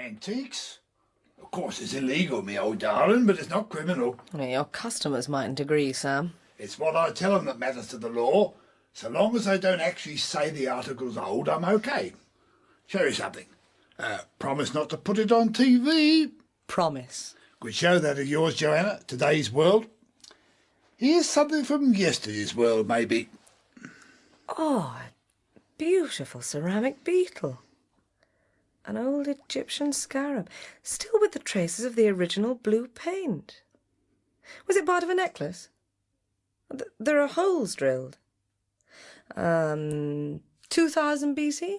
Antiques? Of course it's illegal, me old darling, but it's not criminal. Well, your customers mightn't agree, Sam. It's what I tell them that matters to the law. So long as they don't actually say the article's old, I'm okay. Show you something. Promise not to put it on TV. Promise. Good show that of yours, Joanna. Today's World. Here's something from yesterday's world, maybe. Oh, a beautiful ceramic beetle. An old Egyptian scarab, still with the traces of the original blue paint. Was it part of a necklace? There are holes drilled. 2000 BC?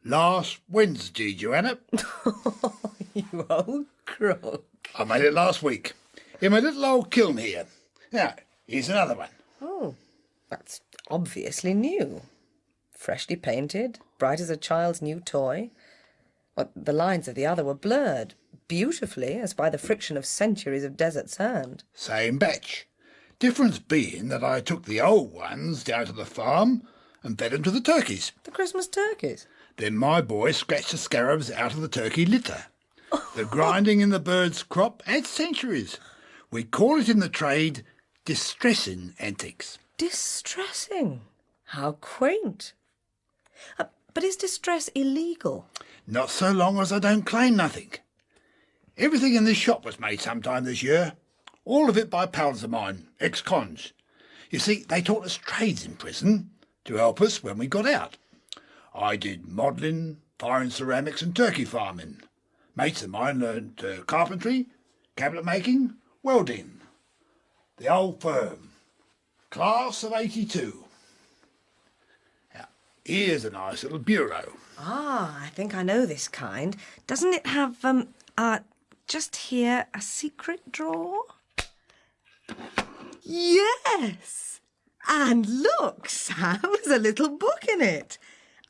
Last Wednesday, Joanna. You old crook. I made it last week. In my little old kiln here. Now, here's another one. Oh, that's obviously new. Freshly painted, bright as a child's new toy. But the lines of the other were blurred, beautifully, as by the friction of centuries of desert sand. Same batch. Difference being that I took the old ones down to the farm and fed them to the turkeys. The Christmas turkeys? Then my boy scratched the scarabs out of the turkey litter. The grinding in the bird's crop adds centuries. We call it in the trade distressing antiques. Distressing? How quaint. But is distress illegal? Not so long as I don't claim nothing. Everything in this shop was made sometime this year. All of it by pals of mine, ex-cons. You see, they taught us trades in prison to help us when we got out. I did modelling, fine ceramics and turkey farming. Mates of mine learned carpentry, cabinet making, welding. The old firm. Class of 82. Now, here's a nice little bureau. Ah, I think I know this kind. Doesn't it have, just here, a secret drawer? Yes! And look, Sam, there's a little book in it.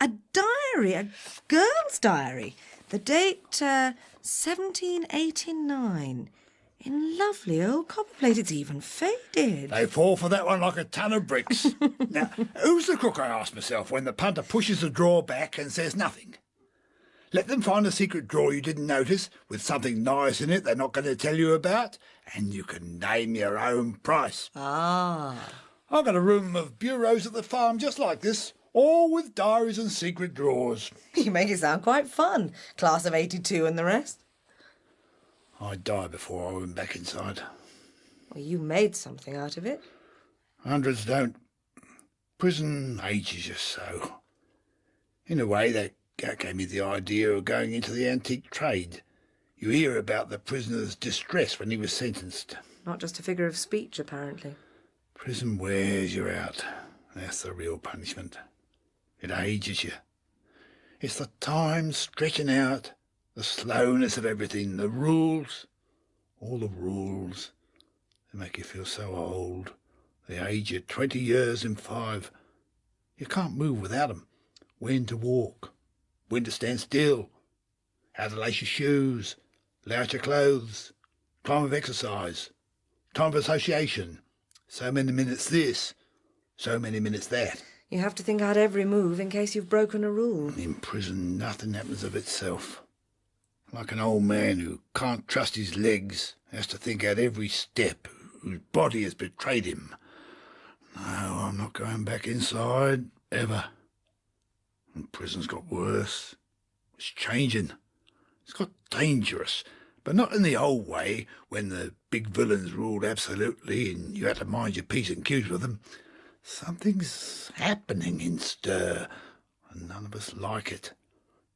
A diary, a girl's diary. The date, 1789. In lovely old copperplate. It's even faded. They fall for that one like a ton of bricks. Now, who's the crook, I ask myself, when the punter pushes the drawer back and says nothing? Let them find a secret drawer you didn't notice, with something nice in it they're not going to tell you about, and you can name your own price. Ah. I've got a room of bureaus at the farm just like this, all with diaries and secret drawers. You make it sound quite fun. Class of 82 and the rest. I'd die before I went back inside. Well, you made something out of it. Hundreds don't. Prison ages you so. In a way, that gave me the idea of going into the antique trade. You hear about the prisoner's distress when he was sentenced. Not just a figure of speech, apparently. Prison wears you out. That's the real punishment. It ages you. It's the time stretching out, the slowness of everything, the rules, all the rules. They make you feel so old. They age you 20 years in 5. You can't move without them. When to walk, when to stand still, how to lace your shoes, lay out your clothes, time of exercise, time of association. So many minutes this, so many minutes that. You have to think out every move in case you've broken a rule. In prison, nothing happens of itself. Like an old man who can't trust his legs, has to think out every step, whose body has betrayed him. No, I'm not going back inside, ever. And prison's got worse. It's changing. It's got dangerous, but not in the old way when the big villains ruled absolutely and you had to mind your P's and Q's with them. Something's happening in stir, and none of us like it.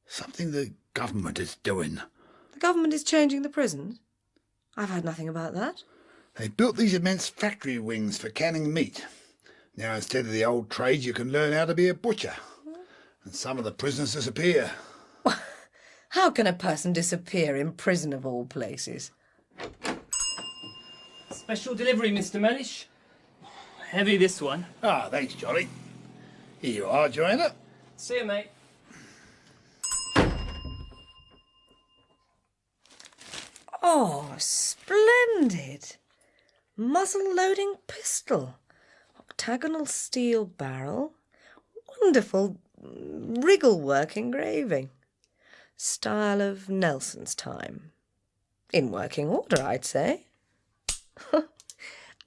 Something the government is doing. The government is changing the prisons? I've heard nothing about that. They built these immense factory wings for canning meat. Now instead of the old trade you can learn how to be a butcher. And some of the prisoners disappear. How can a person disappear in prison of all places? Special delivery, Mr. Mellish. Heavy, this one. Ah, thanks, Johnny. Here you are, Joanna. See you, mate. Oh, splendid. Muzzle-loading pistol. Octagonal steel barrel. Wonderful wriggle-work engraving. style of Nelson's time. In working order, I'd say.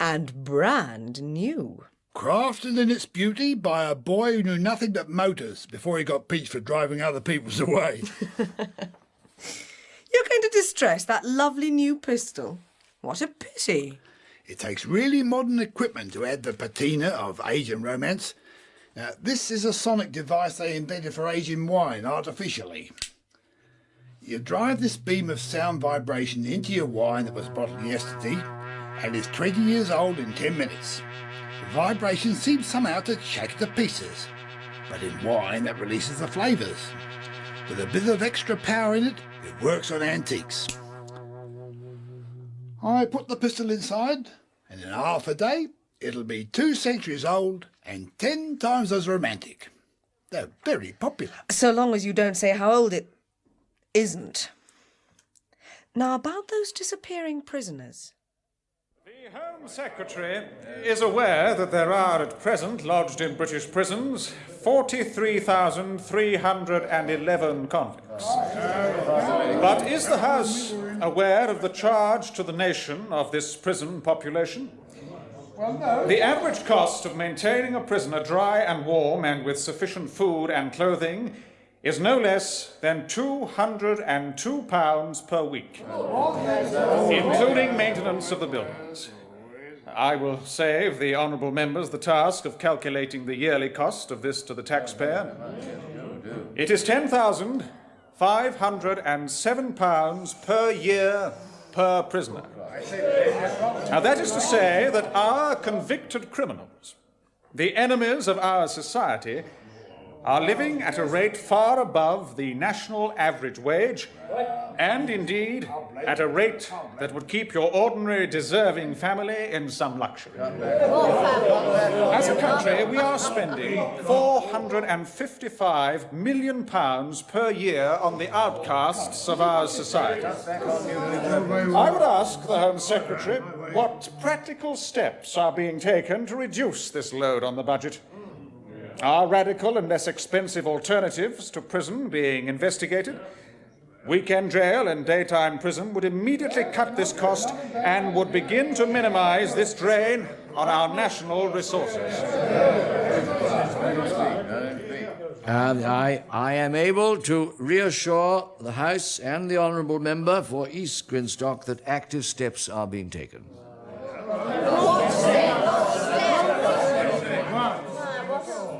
And brand new. Crafted in its beauty by a boy who knew nothing but motors before he got pinched for driving other people's away. You're going to distress that lovely new pistol. What a pity. It takes really modern equipment to add the patina of age and romance. Now, this is a sonic device they invented for aging wine artificially. You drive this beam of sound vibration into your wine that was bottled yesterday and is 20 years old in 10 minutes. The vibration seems somehow to shake it to pieces, but in wine that releases the flavours. With a bit of extra power in it, it works on antiques. I put the pistol inside, and in half a day, it'll be 2 centuries old and 10 times as romantic. They're very popular. So long as you don't say how old it isn't. Now, about those disappearing prisoners. The Home Secretary is aware that there are at present lodged in British prisons 43,311 convicts. But is the House aware of the charge to the nation of this prison population? The average cost of maintaining a prisoner dry and warm and with sufficient food and clothing is no less than £202 per week, including maintenance of the buildings. I will save the honourable members the task of calculating the yearly cost of this to the taxpayer. It is £10,507 per year per prisoner. Now that is to say that our convicted criminals, the enemies of our society, are living at a rate far above the national average wage, and indeed at a rate that would keep your ordinary deserving family in some luxury. As a country, we are spending £455 million per year on the outcasts of our society. I would ask the Home Secretary what practical steps are being taken to reduce this load on the budget. Are radical and less expensive alternatives to prison being investigated? Weekend jail and daytime prison would immediately cut this cost and would begin to minimise this drain on our national resources. I am able to reassure the House and the honourable member for East Grinstock that active steps are being taken.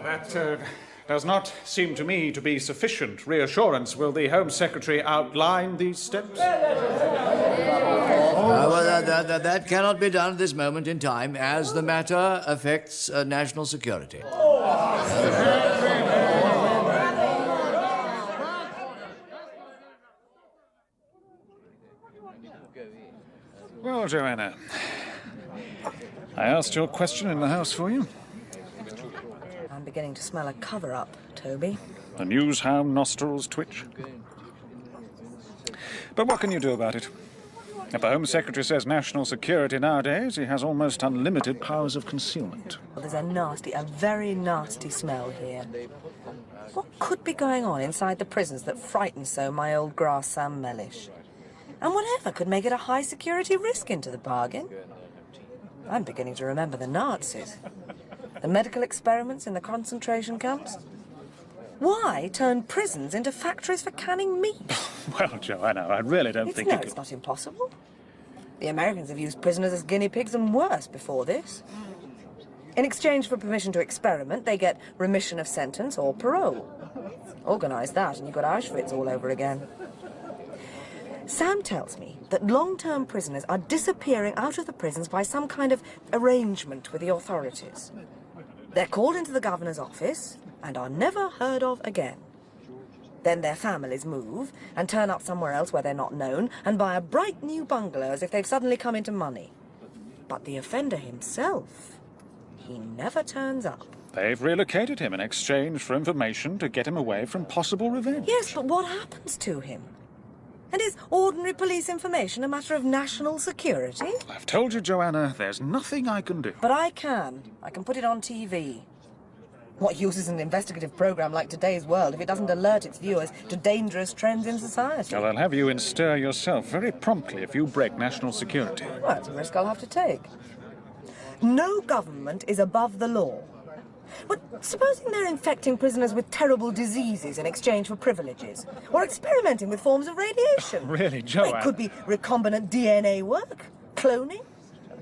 That does not seem to me to be sufficient reassurance. Will the Home Secretary outline these steps? That cannot be done at this moment in time, as the matter affects national security. Well, Joanna, I asked your question in the House for you. I'm beginning to smell a cover-up, Toby. The newshound nostrils twitch. But what can you do about it? If the Home Secretary says national security nowadays, he has almost unlimited powers of concealment. Well, there's a very nasty smell here. What could be going on inside the prisons that frightens so my old grass Sam Mellish? And whatever could make it a high-security risk into the bargain? I'm beginning to remember the Nazis. The medical experiments in the concentration camps. Why turn prisons into factories for canning meat? Well, Joanna, I really don't think it's not impossible. The Americans have used prisoners as guinea pigs and worse before this. In exchange for permission to experiment, they get remission of sentence or parole. Organise that and you've got Auschwitz all over again. Sam tells me that long-term prisoners are disappearing out of the prisons by some kind of arrangement with the authorities. They're called into the governor's office and are never heard of again. Then their families move and turn up somewhere else where they're not known and buy a bright new bungalow as if they've suddenly come into money. But the offender himself, he never turns up. They've relocated him in exchange for information to get him away from possible revenge. Yes, but what happens to him? And is ordinary police information a matter of national security? I've told you, Joanna, there's nothing I can do. But I can. I can put it on TV. What use is an investigative programme like Today's World if it doesn't alert its viewers to dangerous trends in society? Well, they'll have you in stir yourself very promptly if you break national security. Well, that's a risk I'll have to take. No government is above the law. But supposing they're infecting prisoners with terrible diseases in exchange for privileges, or experimenting with forms of radiation. Really, Well, Joanna? it could be recombinant DNA work, cloning,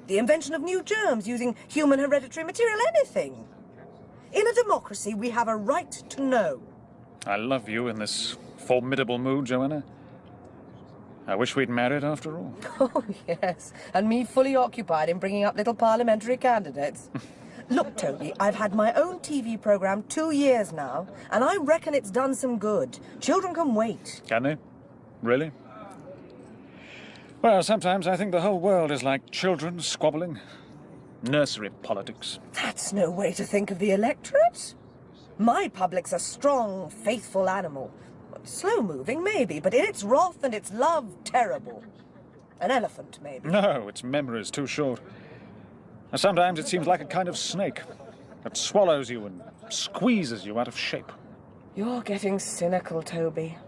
the invention of new germs using human hereditary material, anything. In a democracy, we have a right to know. I love you in this formidable mood, Joanna. I wish we'd married after all. Oh, yes, and me fully occupied in bringing up little parliamentary candidates. Look, Toby, I've had my own TV programme 2 years now, and I reckon it's done some good. Children can wait. Can they? Really? Well, sometimes I think the whole world is like children squabbling. Nursery politics. That's no way to think of the electorate. My public's a strong, faithful animal. Slow-moving, maybe, but in its wrath and its love, terrible. An elephant, maybe. No, its memory is too short. And sometimes it seems like a kind of snake that swallows you and squeezes you out of shape. You're getting cynical, Toby.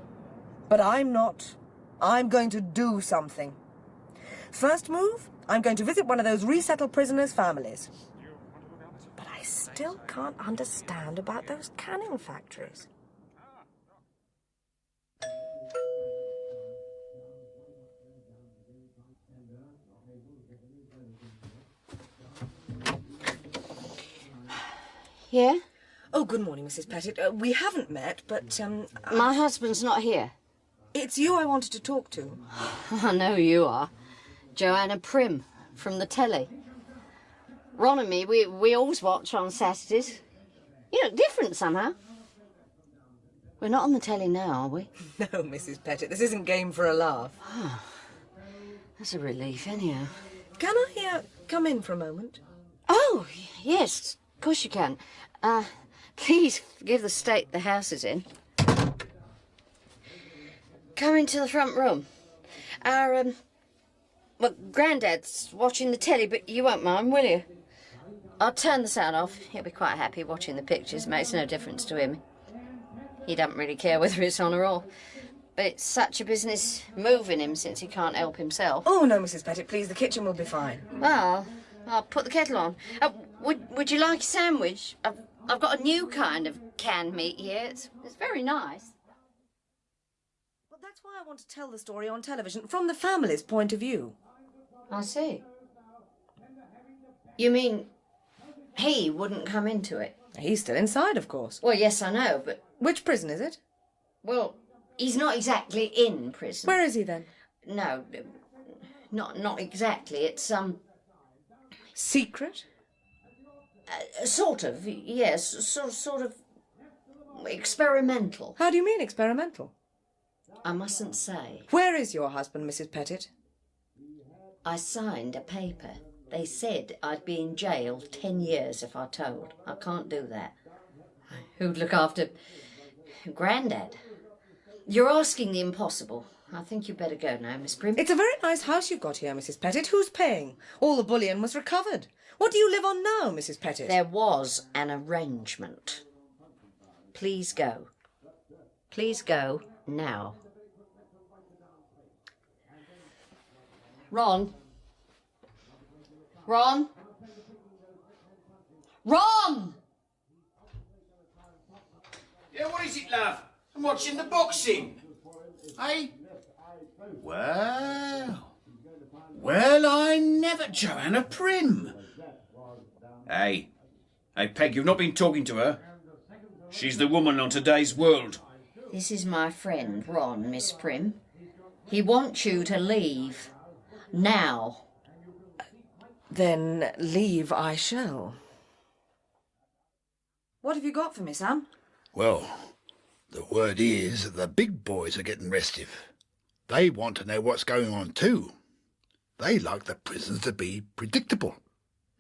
But I'm not. I'm going to do something. First move, I'm going to visit one of those resettled prisoners' families. But I still can't understand about those canning factories. Yeah? Oh, good morning, Mrs. Petit. We haven't met, but, My husband's not here. it's you I wanted to talk to. I know who you are. Joanna Prim, from the telly. Ron and me, we always watch on Saturdays. You look different somehow. We're not on the telly now, are we? No, Mrs. Petit, this isn't game for a laugh. That's a relief, anyhow. Can I, come in for a moment? Oh, yes, of course you can. Please forgive the state the house is in. Come into the front room. Our, well, Grandad's watching the telly, but you won't mind, will you? I'll turn the sound off. He'll be quite happy watching the pictures. Makes no difference to him. He doesn't really care whether it's on or off. But it's such a business moving him since he can't help himself. Oh, no, Mrs. Petit, please, the kitchen will be fine. Well, I'll put the kettle on. Would you like a sandwich? I've got a new kind of canned meat here. It's very nice. Well, that's why I want to tell the story on television, from the family's point of view. I see. You mean he wouldn't come into it? He's still inside, of course. Well, yes, I know, but... Which prison is it? Well, he's not exactly in prison. Where is he, then? No, not exactly. It's, Secret? Sort of, yes. Sort of experimental. How do you mean, experimental? I mustn't say. Where is your husband, Mrs. Petit? I signed a paper. They said I'd be in jail 10 years if I told. I can't do that. Who'd look after Grandad? You're asking the impossible. I think you'd better go now, Miss Prim. It's a very nice house you've got here, Mrs. Petit. Who's paying? All the bullion was recovered. What do you live on now, Mrs. Petit? There was an arrangement. Please go. Please go now. Ron? Ron? Ron! Yeah, what is it, love? I'm watching the boxing. Hey? Well, I never... Joanna Prim. Hey, Peg, you've not been talking to her. She's the woman on Today's World. This is my friend, Ron, Miss Prim. He wants you to leave. Now. Then leave I shall. What have you got for me, Sam? Well, the word is that the big boys are getting restive. They want to know what's going on too. They like the prisons to be predictable.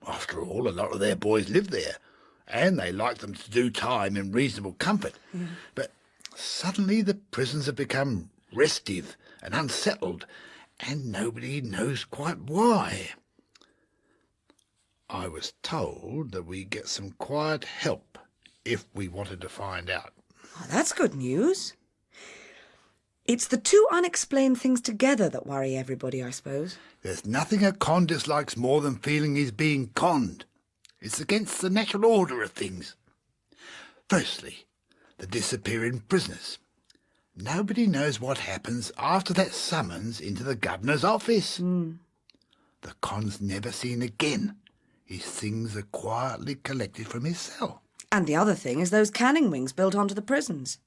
After all, a lot of their boys live there, and they like them to do time in reasonable comfort. But suddenly the prisons have become restive and unsettled, and nobody knows quite why. I was told that we get some quiet help if we wanted to find out. Oh, that's good news. It's the two unexplained things together that worry everybody, I suppose. There's nothing a con dislikes more than feeling he's being conned. It's against the natural order of things. Firstly, the disappearing prisoners. Nobody knows what happens after that summons into the governor's office. The con's never seen again. His things are quietly collected from his cell. And the other thing is those canning wings built onto the prisons.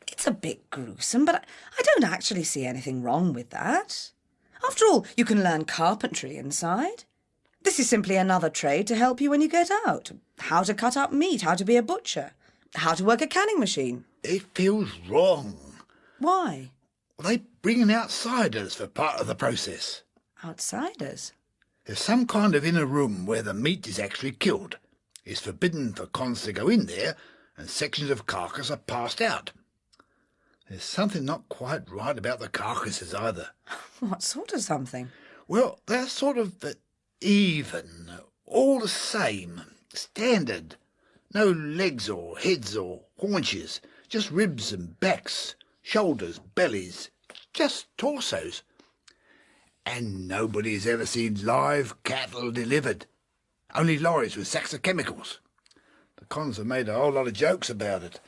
It's a bit gruesome, but I don't actually see anything wrong with that. After all, you can learn carpentry inside. This is simply another trade to help you when you get out. How to cut up meat, how to be a butcher, how to work a canning machine. It feels wrong. Why? Well, they bring in outsiders for part of the process. Outsiders? There's some kind of inner room where the meat is actually killed. It's forbidden for cons to go in there, and sections of carcass are passed out. There's something not quite right about the carcasses either. What sort of something? Well, they're sort of even, all the same, standard. No legs or heads or haunches, just ribs and backs, shoulders, bellies, just torsos. And nobody's ever seen live cattle delivered. Only lorries with sacks of chemicals. The cons have made a whole lot of jokes about it,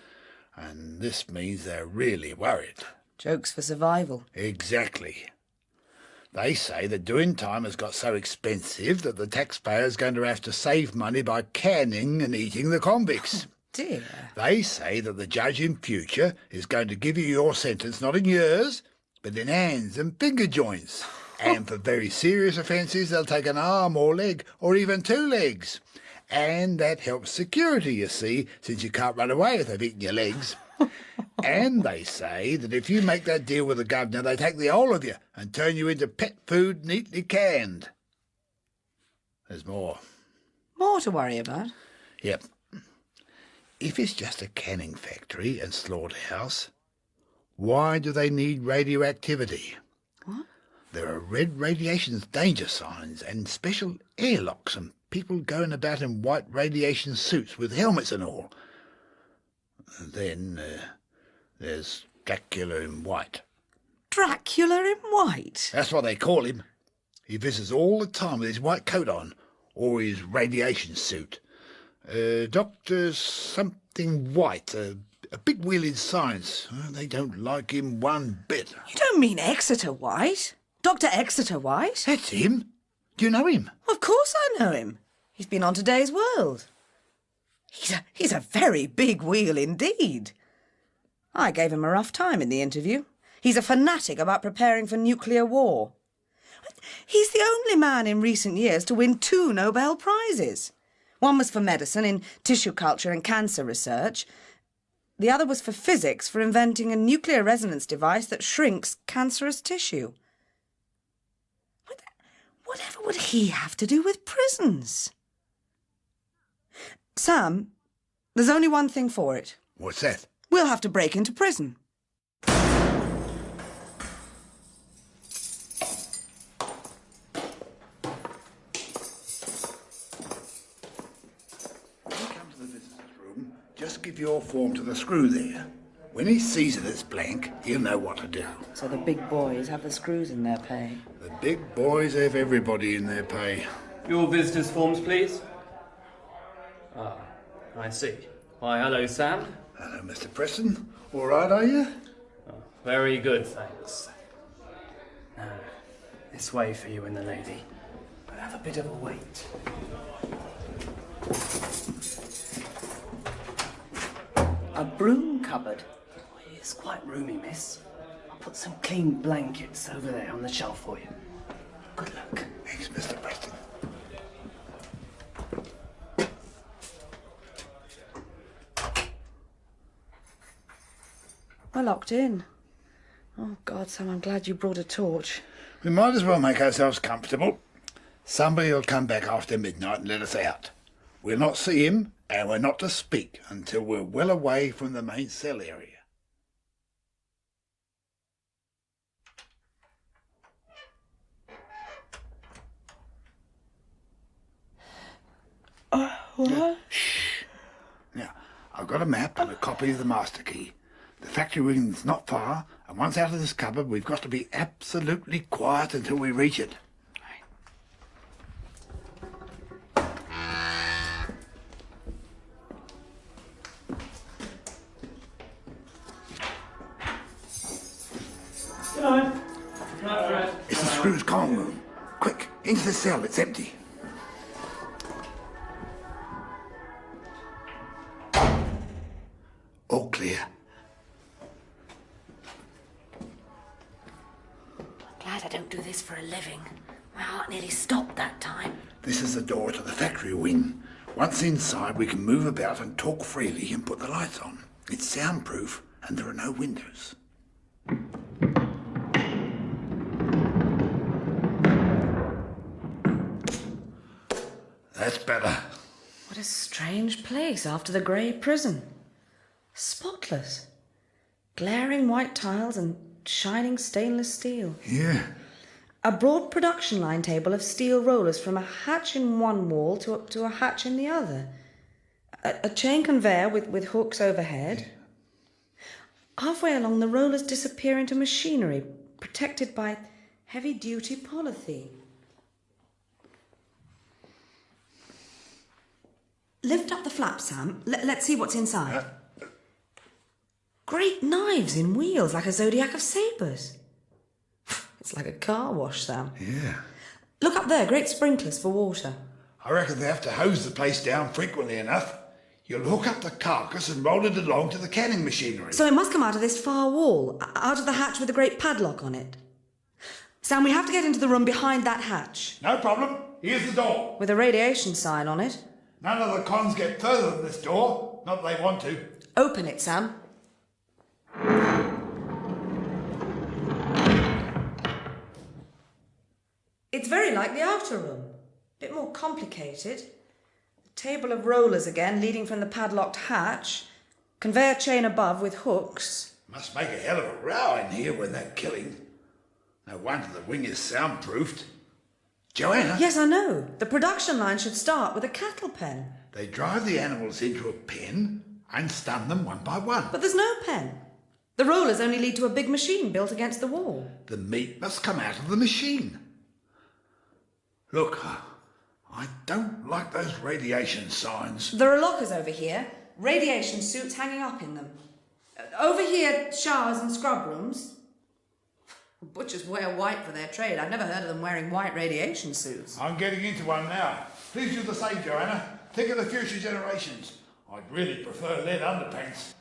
and this means they're really worried. Jokes for survival. Exactly. They say that doing time has got so expensive that the taxpayer's going to have to save money by canning and eating the convicts. Dear. They say that the judge in future is going to give you your sentence not in years, but in hands and finger joints. And for very serious offences, they'll take an arm or leg, or even two legs. And that helps security, you see, since you can't run away if they've eaten your legs. And they say that if you make that deal with the governor, they take the whole of you and turn you into pet food neatly canned. There's more. More to worry about? Yep. If it's just a canning factory and slaughterhouse, why do they need radioactivity? What? There are red radiation danger signs and special airlocks and people going about in white radiation suits with helmets and all. And then there's Dracula in white. Dracula in white? That's what they call him. He visits all the time with his white coat on, or his radiation suit. Dr. something White, a big wheel in science. They don't like him one bit. You don't mean Exeter-White? Dr. Exeter-White? That's him. Do you know him? Of course I know him. He's been on Today's World. He's a very big wheel indeed. I gave him a rough time in the interview. He's a fanatic about preparing for nuclear war. He's the only man in recent years to win 2 Nobel Prizes. One was for medicine in tissue culture and cancer research. The other was for physics for inventing a nuclear resonance device that shrinks cancerous tissue. Whatever would he have to do with prisons? Sam, there's only one thing for it. What's that? We'll have to break into prison. Just give your form to the screw there. When he sees it as blank, he'll know what to do. So the big boys have the screws in their pay. The big boys have everybody in their pay. Your visitors' forms, please. Ah, I see. Why, hello, Sam. Hello, Mr. Preston. All right, are you? Oh, very good, thanks. Now, this way for you and the lady. But have a bit of a wait. A broom cupboard. It's quite roomy, miss. I'll put some clean blankets over there on the shelf for you. Good luck. Thanks, Mr. Preston. We're locked in. Oh, God, Sam, I'm glad you brought a torch. We might as well make ourselves comfortable. Somebody will come back after midnight and let us out. We'll not see him, and we're not to speak until we're well away from the main cell area. What? Shh. I've got a map and a copy of the master key. The factory wing's not far, and once out of this cupboard, we've got to be absolutely quiet until we reach it. It's the screw's common room. Quick, into the cell, it's empty. All clear. Glad I don't do this for a living. My heart nearly stopped that time. This is the door to the factory wing. Once inside, we can move about and talk freely and put the lights on. It's soundproof and there are no windows. That's better. What a strange place after the grey prison. Spotless. Glaring white tiles and shining stainless steel. Yeah. A broad production line table of steel rollers from a hatch in one wall to a hatch in the other. A chain conveyor with hooks overhead. Halfway along, the rollers disappear into machinery, protected by heavy-duty polythene. Lift up the flap, Sam. Let's see what's inside. Great knives in wheels, like a zodiac of sabres. It's like a car wash, Sam. Yeah. Look up there, great sprinklers for water. I reckon they have to hose the place down frequently enough. You'll hook up the carcass and roll it along to the canning machinery. So it must come out of this far wall, out of the hatch with the great padlock on it. Sam, we have to get into the room behind that hatch. No problem. Here's the door. With a radiation sign on it. None of the cons get further than this door. Not that they want to. Open it, Sam. It's very like the outer room. A bit more complicated. A table of rollers again, leading from the padlocked hatch. Conveyor chain above with hooks. Must make a hell of a row in here when they're killing. No wonder the wing is soundproofed. Joanna? Yes, I know. The production line should start with a cattle pen. They drive the animals into a pen and stun them one by one. But there's no pen. The rollers only lead to a big machine built against the wall. The meat must come out of the machine. Look, I don't like those radiation signs. There are lockers over here, radiation suits hanging up in them. Over here, showers and scrub rooms. Butchers wear white for their trade. I've never heard of them wearing white radiation suits. I'm getting into one now. Please do the same, Joanna. Think of the future generations. I'd really prefer lead underpants.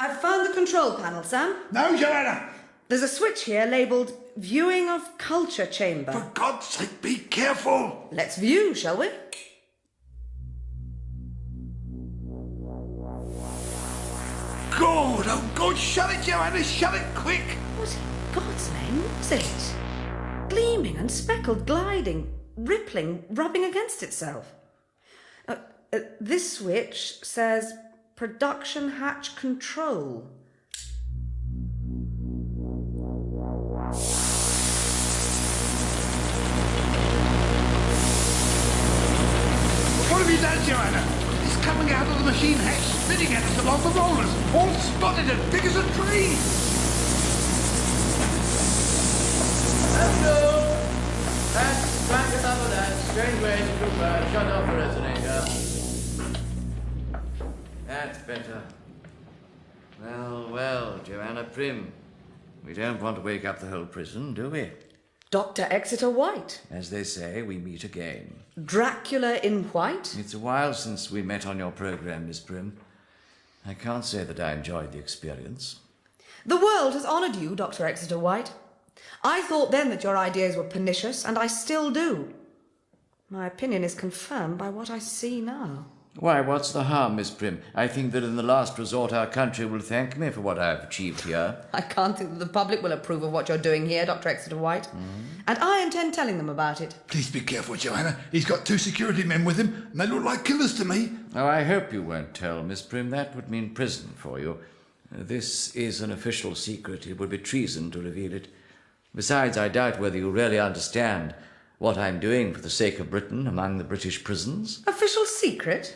I've found the control panel, Sam. No, Joanna! There's a switch here labelled Viewing of Culture Chamber. For God's sake, be careful! Let's view, shall we? God, oh God, shut it, Joanna, shut it quick! What in God's name was it? Gleaming and speckled, gliding, rippling, rubbing against itself. This switch says Production Hatch Control. What have you done, Joanna? It's coming out of the machine hatch, spitting at us along the rollers, all spotted and big as a tree! Hello! That's crank it up with that. Strange way to shut off the resonator. That's better. Well, well, Joanna Prim. We don't want to wake up the whole prison, do we? Dr. Exeter-White. As they say, we meet again. Dracula in white. It's a while since we met on your program, Miss Prim. I can't say that I enjoyed the experience. The world has honoured you, Dr. Exeter-White. I thought then that your ideas were pernicious, and I still do. My opinion is confirmed by what I see now. Why, what's the harm, Miss Prim? I think that in the last resort our country will thank me for what I have achieved here. I can't think that the public will approve of what you're doing here, Dr. Exeter-White. And I intend telling them about it. Please be careful, Joanna. He's got 2 security men with him, and they look like killers to me. Oh, I hope you won't tell, Miss Prim. That would mean prison for you. This is an official secret. It would be treason to reveal it. Besides, I doubt whether you really understand what I'm doing for the sake of Britain among the British prisons. Official secret?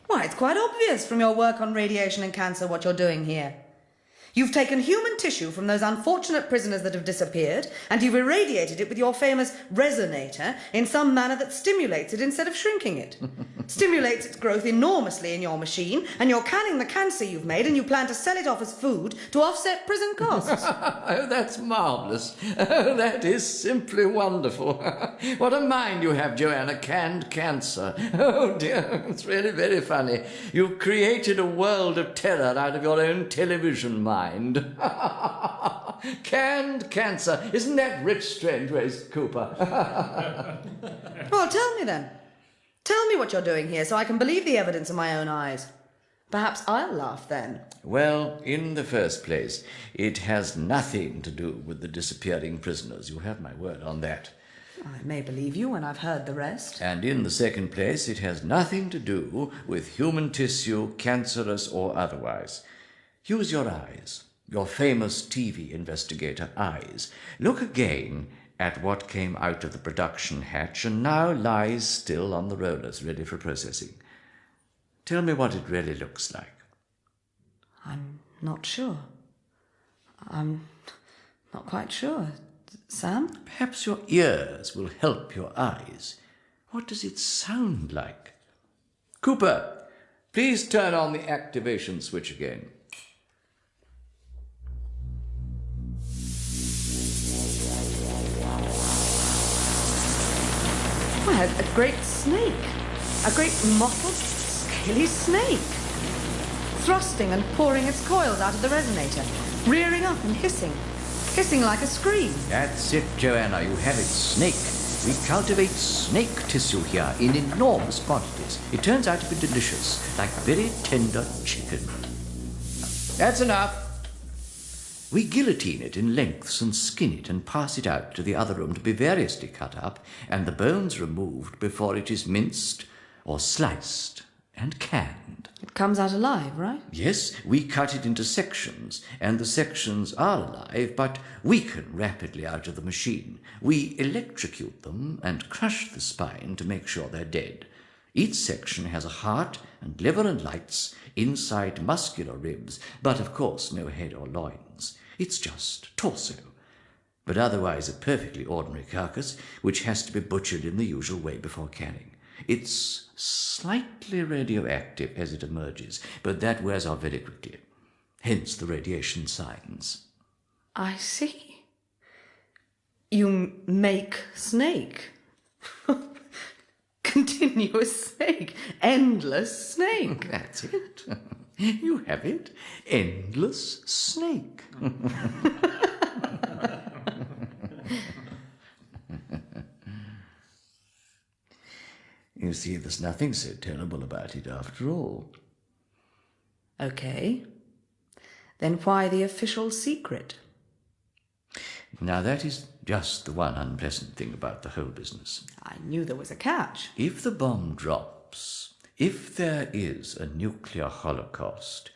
Why, it's quite obvious from your work on radiation and cancer what you're doing here. You've taken human tissue from those unfortunate prisoners that have disappeared, and you've irradiated it with your famous resonator in some manner that stimulates it instead of shrinking it. Stimulates its growth enormously in your machine, and you're canning the cancer you've made, and you plan to sell it off as food to offset prison costs. Oh, that's marvellous. Oh, that is simply wonderful. What a mind you have, Joanna. Canned cancer. Oh, dear, it's really very funny. You've created a world of terror out of your own television mind. Canned cancer. Isn't that rich, Strangeways, Cooper? Well, tell me then. Tell me what you're doing here so I can believe the evidence of my own eyes. Perhaps I'll laugh then. Well, in the first place, it has nothing to do with the disappearing prisoners. You have my word on that. I may believe you when I've heard the rest. And in the second place, it has nothing to do with human tissue, cancerous or otherwise. Use your eyes, your famous TV investigator eyes. Look again at what came out of the production hatch and now lies still on the rollers ready for processing. Tell me what it really looks like. I'm not sure. I'm not quite sure. Sam? Perhaps your ears will help your eyes. What does it sound like? Cooper, please turn on the activation switch again. Why, a great snake. A great mottled, scaly snake. Thrusting and pouring its coils out of the resonator. Rearing up and hissing. Hissing like a scream. That's it, Joanna. You have it. Snake. We cultivate snake tissue here in enormous quantities. It turns out to be delicious, like very tender chicken. That's enough. We guillotine it in lengths and skin it and pass it out to the other room to be variously cut up and the bones removed before it is minced or sliced and canned. It comes out alive, right? Yes, we cut it into sections, and the sections are alive but weaken rapidly out of the machine. We electrocute them and crush the spine to make sure they're dead. Each section has a heart and liver and lights, inside muscular ribs, but of course no head or loins. It's just torso, but otherwise a perfectly ordinary carcass, which has to be butchered in the usual way before canning. It's slightly radioactive as it emerges, but that wears off very quickly. Hence the radiation signs. I see. You make snake. Continuous snake. Endless snake. That's it. You have it. Endless snake. You see, there's nothing so terrible about it after all. Okay. Then why the official secret? Now that is just the one unpleasant thing about the whole business. I knew there was a catch. If the bomb drops, if there is a nuclear holocaust,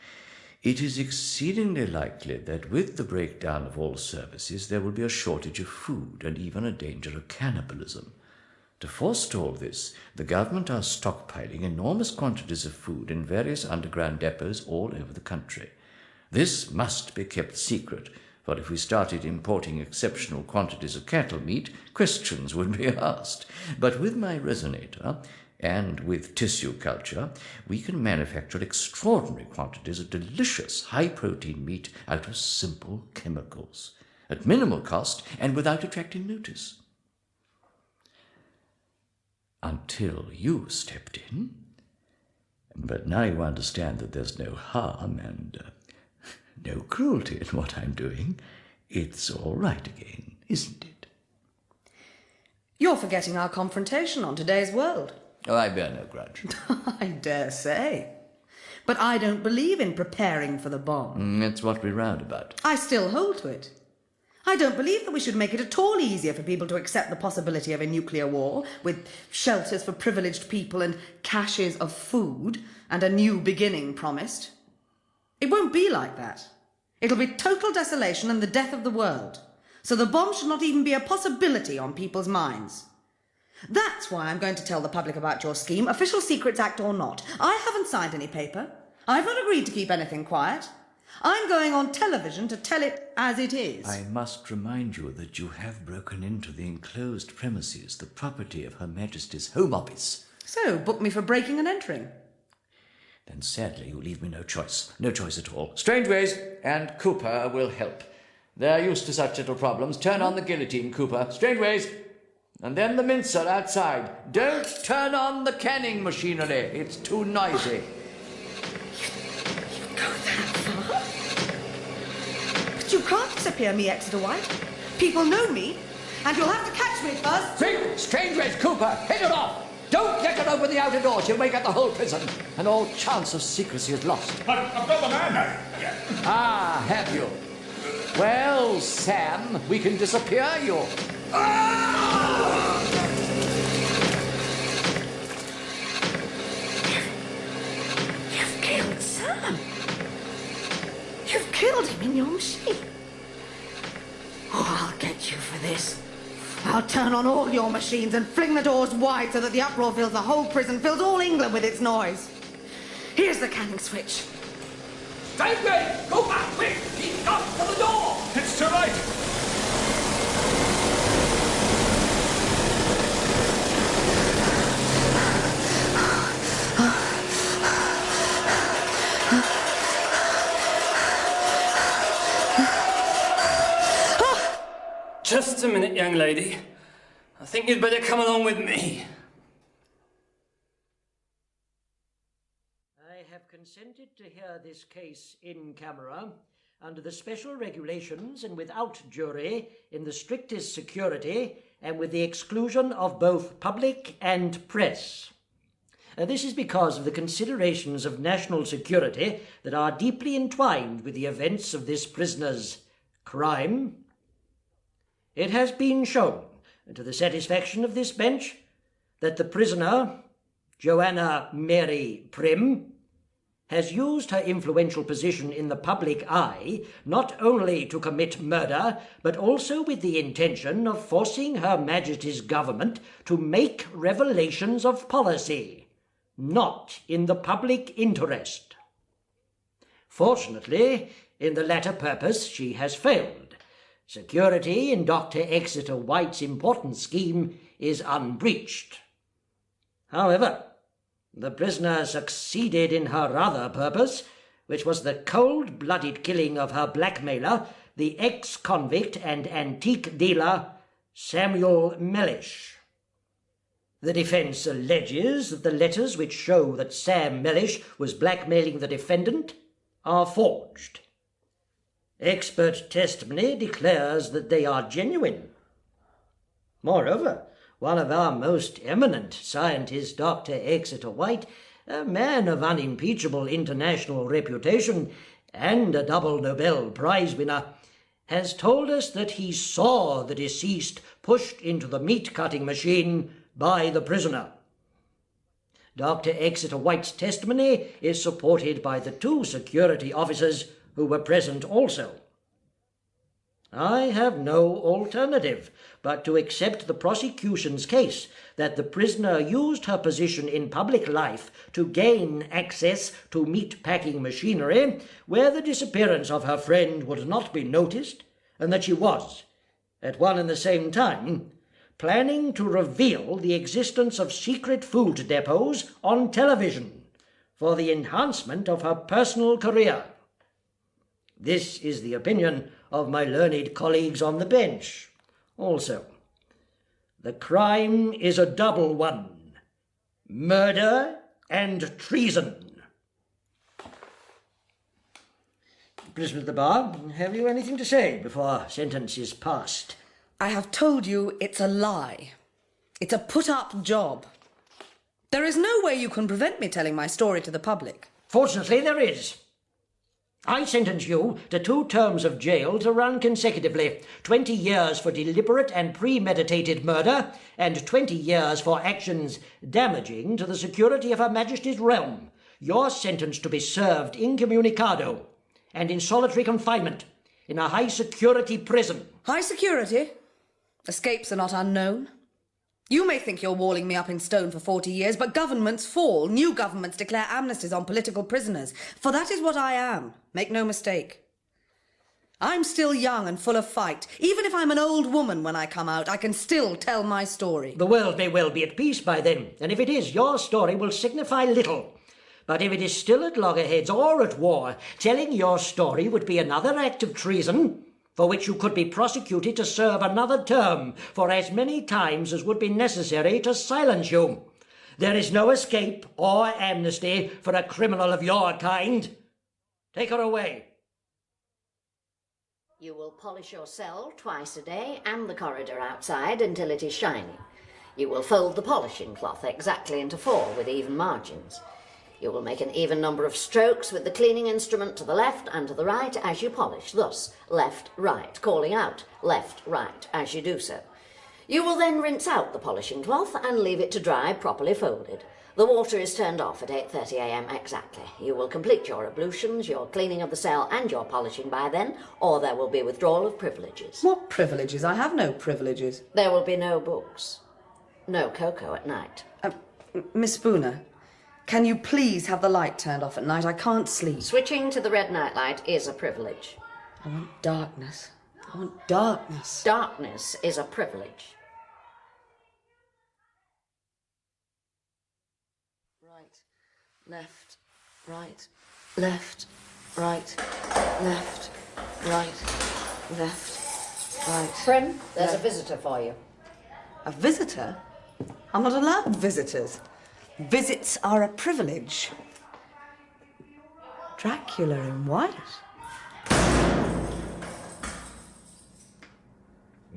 it is exceedingly likely that with the breakdown of all services there will be a shortage of food and even a danger of cannibalism. To forestall this, the government are stockpiling enormous quantities of food in various underground depots all over the country. This must be kept secret, for if we started importing exceptional quantities of cattle meat, questions would be asked. But with my resonator, and with tissue culture, we can manufacture extraordinary quantities of delicious high-protein meat out of simple chemicals, at minimal cost and without attracting notice. Until you stepped in. But now you understand that there's no harm and no cruelty in what I'm doing. It's all right again, isn't it? You're forgetting our confrontation on today's world. Oh, I bear no grudge. I dare say. But I don't believe in preparing for the bomb. That's what we rowed about. I still hold to it. I don't believe that we should make it at all easier for people to accept the possibility of a nuclear war, with shelters for privileged people and caches of food, and a new beginning promised. It won't be like that. It'll be total desolation and the death of the world. So the bomb should not even be a possibility on people's minds. That's why I'm going to tell the public about your scheme, Official Secrets Act or not. I haven't signed any paper. I've not agreed to keep anything quiet. I'm going on television to tell it as it is. I must remind you that you have broken into the enclosed premises, the property of Her Majesty's Home Office. So, book me for breaking and entering. Then sadly you leave me no choice. No choice at all. Strangeways and Cooper will help. They're used to such little problems. Turn on the guillotine, Cooper. Strangeways. And then the mincer outside. Don't turn on the canning machinery. It's too noisy. Go that far? But you can't disappear me, Exeter-White. People know me, and you'll have to catch me first. Think, Strangeways, Cooper. Hit it off. Don't let her open the outer door. She'll wake up the whole prison, and all chance of secrecy is lost. I've got the man now. Ah, have you? Well, Sam, we can disappear you. You've killed Sam. You've killed him in your machine. Oh, I'll get you for this. I'll turn on all your machines and fling the doors wide so that the uproar fills the whole prison, fills all England with its noise. Here's the canning switch. Strangeways, Cooper, quick! He's got to the door! It's too late. Just a minute, young lady. I think you'd better come along with me. I have consented to hear this case in camera, under the special regulations and without jury, in the strictest security, and with the exclusion of both public and press. This is because of the considerations of national security that are deeply entwined with the events of this prisoner's crime. It has been shown, to the satisfaction of this bench, that the prisoner, Joanna Mary Prim, has used her influential position in the public eye not only to commit murder, but also with the intention of forcing Her Majesty's government to make revelations of policy, not in the public interest. Fortunately, in the latter purpose she has failed. Security in Dr. Exeter-White's important scheme is unbreached. However, the prisoner succeeded in her other purpose, which was the cold-blooded killing of her blackmailer, the ex-convict and antique dealer, Samuel Mellish. The defence alleges that the letters which show that Sam Mellish was blackmailing the defendant are forged. Expert testimony declares that they are genuine. Moreover, one of our most eminent scientists, Dr. Exeter-White, a man of unimpeachable international reputation and a double Nobel Prize winner, has told us that he saw the deceased pushed into the meat-cutting machine by the prisoner. Dr. Exeter-White's testimony is supported by the two security officers who were present also. I have no alternative but to accept the prosecution's case that the prisoner used her position in public life to gain access to meat-packing machinery where the disappearance of her friend would not be noticed, and that she was, at one and the same time, planning to reveal the existence of secret food depots on television for the enhancement of her personal career. This is the opinion of my learned colleagues on the bench. Also, the crime is a double one: murder and treason. Prisoner at the bar, have you anything to say before sentence is passed? I have told you it's a lie. It's a put-up job. There is no way you can prevent me telling my story to the public. Fortunately, there is. I sentence you to 2 terms of jail to run consecutively, 20 years for deliberate and premeditated murder, and 20 years for actions damaging to the security of Her Majesty's realm. Your sentence to be served incommunicado and in solitary confinement in a high-security prison. High security? Escapes are not unknown. You may think you're walling me up in stone for 40 years, but governments fall. New governments declare amnesties on political prisoners. For that is what I am. Make no mistake. I'm still young and full of fight. Even if I'm an old woman when I come out, I can still tell my story. The world may well be at peace by then, and if it is, your story will signify little. But if it is still at loggerheads or at war, telling your story would be another act of treason, for which you could be prosecuted to serve another term for as many times as would be necessary to silence you. There is no escape or amnesty for a criminal of your kind. Take her away. You will polish your cell twice a day and the corridor outside until it is shiny. You will fold the polishing cloth exactly into 4 with even margins. You will make an even number of strokes with the cleaning instrument to the left and to the right as you polish, thus left, right, calling out left, right as you do so. You will then rinse out the polishing cloth and leave it to dry properly folded. The water is turned off at 8:30 a.m. exactly. You will complete your ablutions, your cleaning of the cell and your polishing by then, or there will be withdrawal of privileges. What privileges? I have no privileges. There will be no books. No cocoa at night. Miss Spooner, can you please have the light turned off at night? I can't sleep. Switching to the red nightlight is a privilege. I want darkness. I want darkness. Darkness is a privilege. Left, right, left, right, left, right, left, right. Prim, there's a visitor for you. A visitor? I'm not allowed visitors. Visits are a privilege. Dracula in white?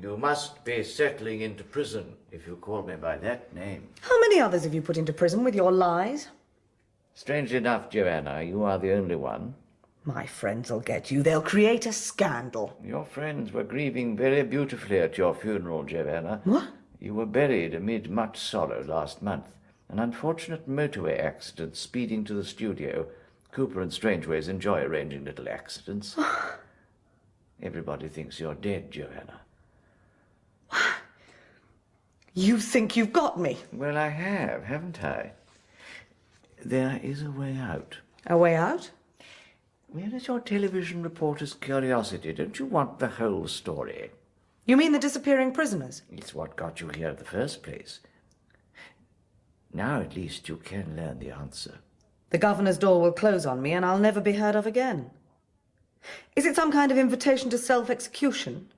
You must be settling into prison if you call me by that name. How many others have you put into prison with your lies? Strangely enough, Joanna, you are the only one. My friends'll get you. They'll create a scandal. Your friends were grieving very beautifully at your funeral, Joanna. What? You were buried amid much sorrow last month. An unfortunate motorway accident speeding to the studio. Cooper and Strangeways enjoy arranging little accidents. Everybody thinks you're dead, Joanna. You think you've got me? Well, I have, haven't I? There is a way out. A way out? Where is your television reporter's curiosity? Don't you want the whole story? You mean the disappearing prisoners? It's what got you here in the first place. Now at least you can learn the answer. The governor's door will close on me and I'll never be heard of again. Is it some kind of invitation to self-execution?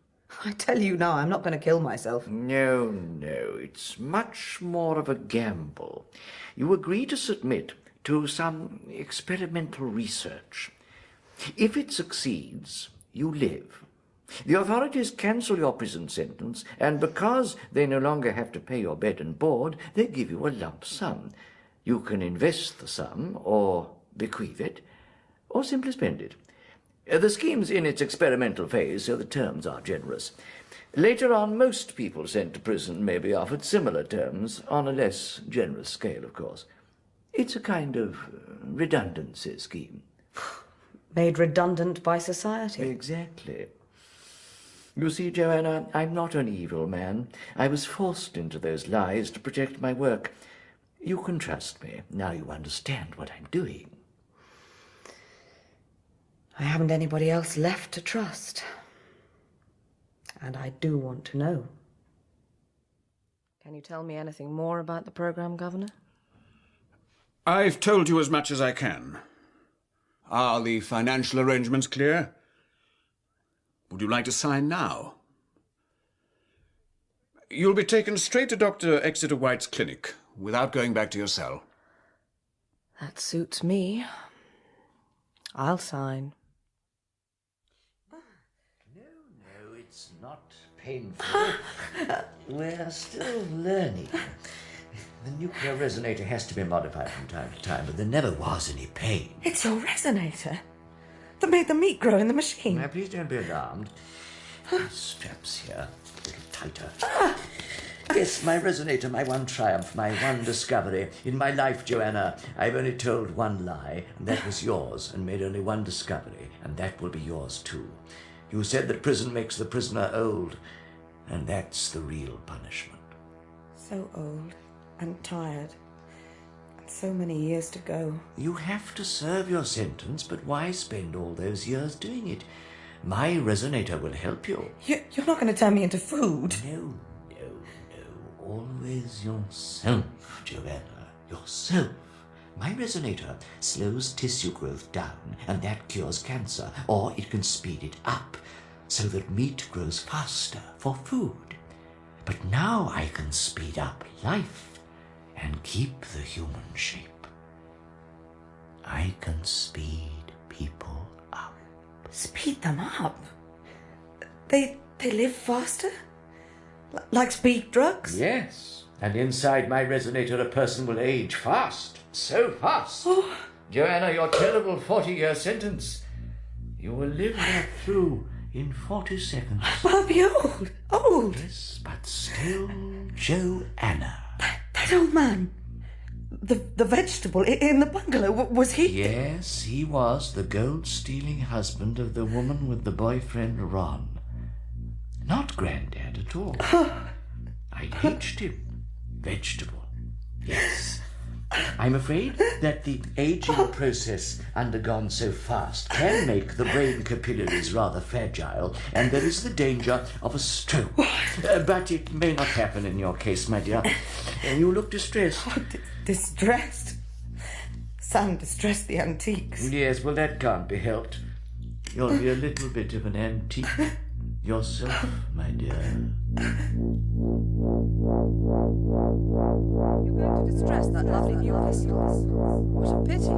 I tell you now, I'm not going to kill myself. No, it's much more of a gamble. You agree to submit to some experimental research. If it succeeds, you live. The authorities cancel your prison sentence, and because they no longer have to pay your bed and board, they give you a lump sum. You can invest the sum, or bequeath it, or simply spend it. The scheme's in its experimental phase, so the terms are generous. Later on, most people sent to prison may be offered similar terms, on a less generous scale, of course. It's a kind of redundancy scheme. Made redundant by society. Exactly. You see, Joanna, I'm not an evil man. I was forced into those lies to protect my work. You can trust me. Now you understand what I'm doing. I haven't anybody else left to trust. And I do want to know. Can you tell me anything more about the programme, Governor? I've told you as much as I can. Are the financial arrangements clear? Would you like to sign now? You'll be taken straight to Dr. Exeter-White's clinic, without going back to your cell. That suits me. I'll sign. No, it's not painful. We're still learning. The nuclear resonator has to be modified from time to time, but there never was any pain. It's your resonator that made the meat grow in the machine. Now, please don't be alarmed. These straps here, a little tighter. Yes, my resonator, my one triumph, my one discovery. In my life, Joanna, I've only told one lie, and that was yours, and made only one discovery, and that will be yours too. You said that prison makes the prisoner old, and that's the real punishment. So old and tired. And so many years to go. You have to serve your sentence, but why spend all those years doing it? My resonator will help you. You're not going to turn me into food. No. Always yourself, Joanna. Yourself. My resonator slows tissue growth down, and that cures cancer, or it can speed it up, so that meat grows faster for food. But now I can speed up life and keep the human shape. I can speed people up. Speed them up? They live faster? Like speed drugs? Yes, and inside my resonator a person will age fast, so fast. Oh. Joanna, your terrible 40-year sentence, you will live that through in 40 seconds. But I'll be old. Yes, but still Joanna. That old man, the vegetable in the bungalow, was he? Yes, he was the gold-stealing husband of the woman with the boyfriend Ron. Not Grandad at all. I'd hitched him. Vegetable. Yes. I'm afraid that the aging process undergone so fast can make the brain capillaries rather fragile, and there is the danger of a stroke. But it may not happen in your case, my dear. You look distressed. Oh, distressed? Son distressed the antiques. Yes, well, that can't be helped. You'll be a little bit of an antique yourself, my dear. You're going to distress that lovely new pistol. What a pity. 2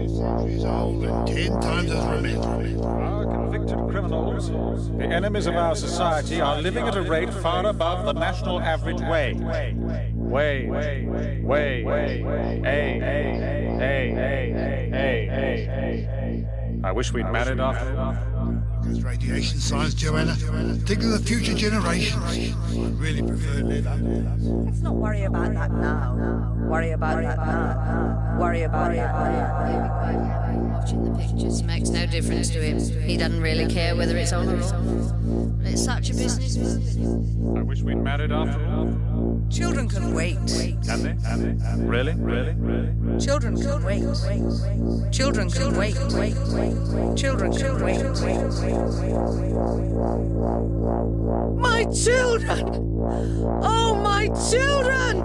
centuries old and 10 times as romantic. Our convicted criminals, the enemies of our society, are living at a rate far above the national average wage. I wish we'd married after all. Those radiation signs, Joanna. Think of the future generations. I really prefer leather. Let's not worry about that now. Worry about that now. Worry about it. Watching the pictures makes no difference to him. He doesn't really care whether it's on or off. But it's such a business movie. I wish we'd married after all. Children can wait. Can they? Really? Children can wait. Children can wait. Children can wait. My children! Oh, my children!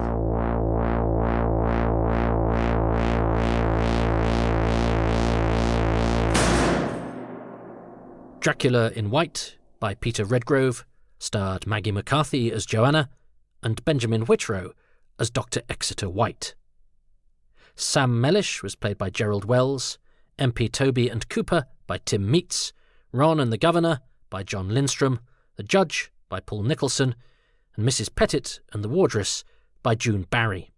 Dracula in White by Peter Redgrove starred Maggie McCarthy as Joanna and Benjamin Whitrow as Dr. Exeter-White. Sam Mellish was played by Jerold Wells, MP Toby and Cooper by Tim Meats, Ron and the Governor by John Linstrum, the Judge by Paul Nicholson, and Mrs. Petit and the Wardress by June Barrie.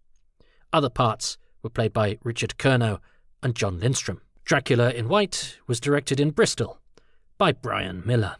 Other parts were played by Richard Curnow and John Linstrum. Dracula in White was directed in Bristol by Brian Miller.